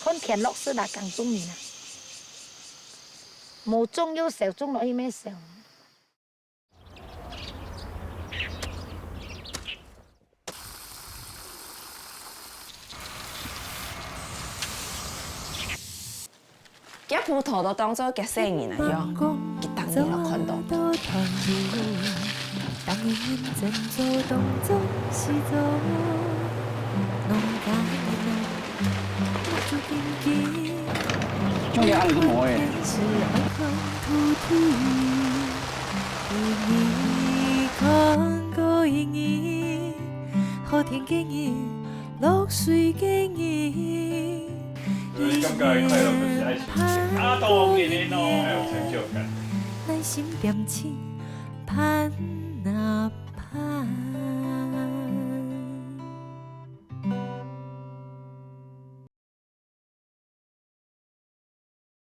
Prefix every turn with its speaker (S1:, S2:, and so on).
S1: คน田落是哪港中年啊？冇种又少，种落去咩少？
S2: 夹葡萄都当做夹生意来用，一当年就看到。当年真做动作是做农家的人，我就紧紧。
S3: 兄弟，俺那个毛哎。
S2: 是爱看土地，一看过一年，好天经年，落水经年。
S4: 所以感觉快乐就是爱情，啊，当然咯，还有成就感。
S2: 内心点起盼那